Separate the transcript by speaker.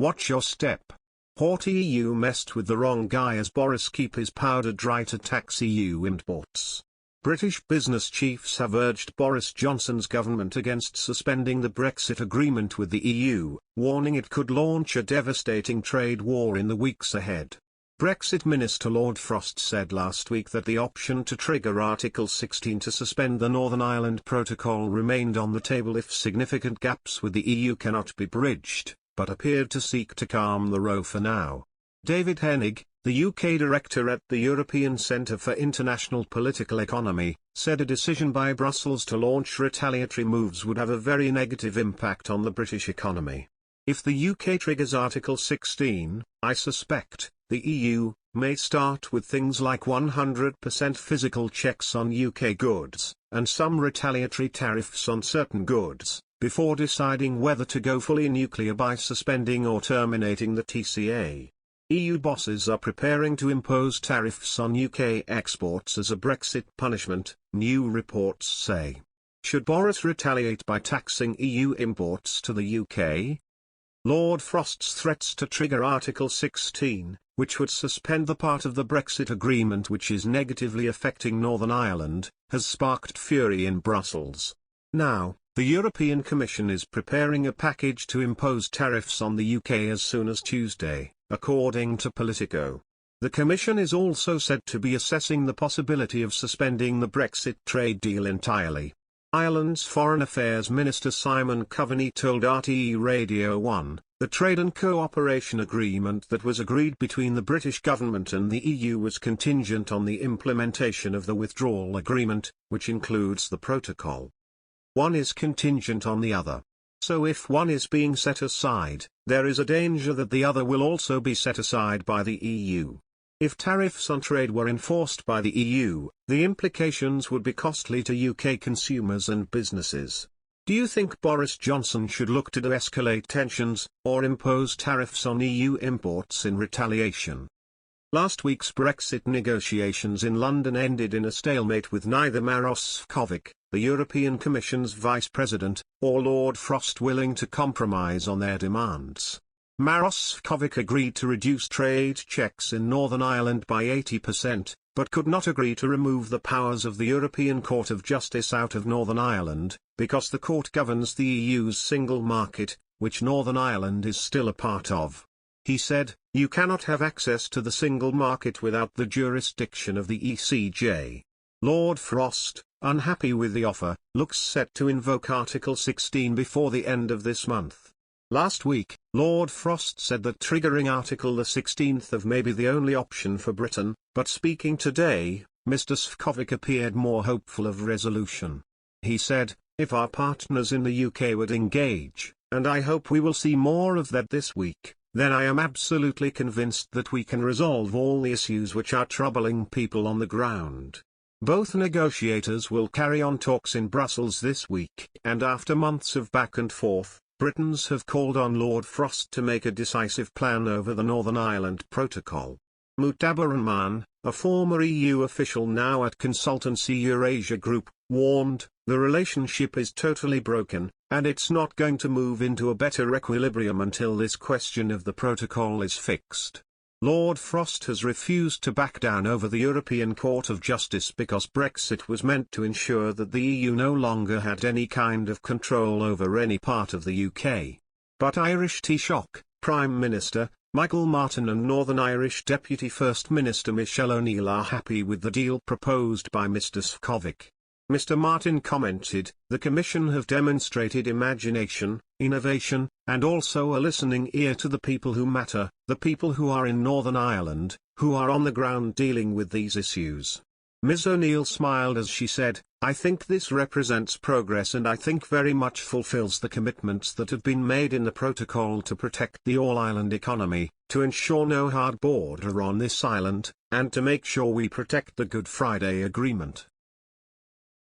Speaker 1: Watch your step. Haughty EU messed with the wrong guy as Boris keep his powder dry to tax EU imports. British business chiefs have urged Boris Johnson's government against suspending the Brexit agreement with the EU, warning it could launch a devastating trade war in the weeks ahead. Brexit Minister Lord Frost said last week that the option to trigger Article 16 to suspend the Northern Ireland Protocol remained on the table if significant gaps with the EU cannot be bridged, but appeared to seek to calm the row for now. David Hennig, the UK director at the European Centre for International Political Economy, said a decision by Brussels to launch retaliatory moves would have a very negative impact on the British economy. If the UK triggers Article 16, I suspect, the EU may start with things like 100% physical checks on UK goods, and some retaliatory tariffs on certain goods, before deciding whether to go fully nuclear by suspending or terminating the TCA. EU bosses are preparing to impose tariffs on UK exports as a Brexit punishment, new reports say. Should Boris retaliate by taxing EU imports to the UK? Lord Frost's threats to trigger Article 16, which would suspend the part of the Brexit agreement which is negatively affecting Northern Ireland, has sparked fury in Brussels. Now, the European Commission is preparing a package to impose tariffs on the UK as soon as Tuesday, according to Politico. The Commission is also said to be assessing the possibility of suspending the Brexit trade deal entirely. Ireland's Foreign Affairs Minister Simon Coveney told RTE Radio 1, the trade and cooperation agreement that was agreed between the British government and the EU was contingent on the implementation of the withdrawal agreement, which includes the protocol. One is contingent on the other. So if one is being set aside, there is a danger that the other will also be set aside by the EU. If tariffs on trade were enforced by the EU, the implications would be costly to UK consumers and businesses. Do you think Boris Johnson should look to de-escalate tensions, or impose tariffs on EU imports in retaliation? Last week's Brexit negotiations in London ended in a stalemate with neither Maroš Šefčovič, the European Commission's Vice President, or Lord Frost willing to compromise on their demands. Maroš Šefčovič agreed to reduce trade checks in Northern Ireland by 80%, but could not agree to remove the powers of the European Court of Justice out of Northern Ireland, because the court governs the EU's single market, which Northern Ireland is still a part of. He said, "You cannot have access to the single market without the jurisdiction of the ECJ." Lord Frost, unhappy with the offer, looks set to invoke Article 16 before the end of this month. Last week, Lord Frost said that triggering Article the 16th of may be the only option for Britain, but speaking today, Mr. Šefčovič appeared more hopeful of resolution. He said, "If our partners in the UK would engage, and I hope we will see more of that this week, then I am absolutely convinced that we can resolve all the issues which are troubling people on the ground." Both negotiators will carry on talks in Brussels this week, and after months of back and forth, Britons have called on Lord Frost to make a decisive plan over the Northern Ireland Protocol. Mutabor Rahman, a former EU official now at consultancy Eurasia Group, warned, "The relationship is totally broken, and it's not going to move into a better equilibrium until this question of the protocol is fixed." Lord Frost has refused to back down over the European Court of Justice because Brexit was meant to ensure that the EU no longer had any kind of control over any part of the UK. But Irish Taoiseach, Prime Minister, Michael Martin and Northern Irish Deputy First Minister Michelle O'Neill are happy with the deal proposed by Mr. Šefčovič. Mr. Martin commented, "The Commission have demonstrated imagination, innovation, and also a listening ear to the people who matter, the people who are in Northern Ireland, who are on the ground dealing with these issues." Ms. O'Neill smiled as she said, "I think this represents progress and I think very much fulfills the commitments that have been made in the protocol to protect the all-island economy, to ensure no hard border on this island, and to make sure we protect the Good Friday Agreement."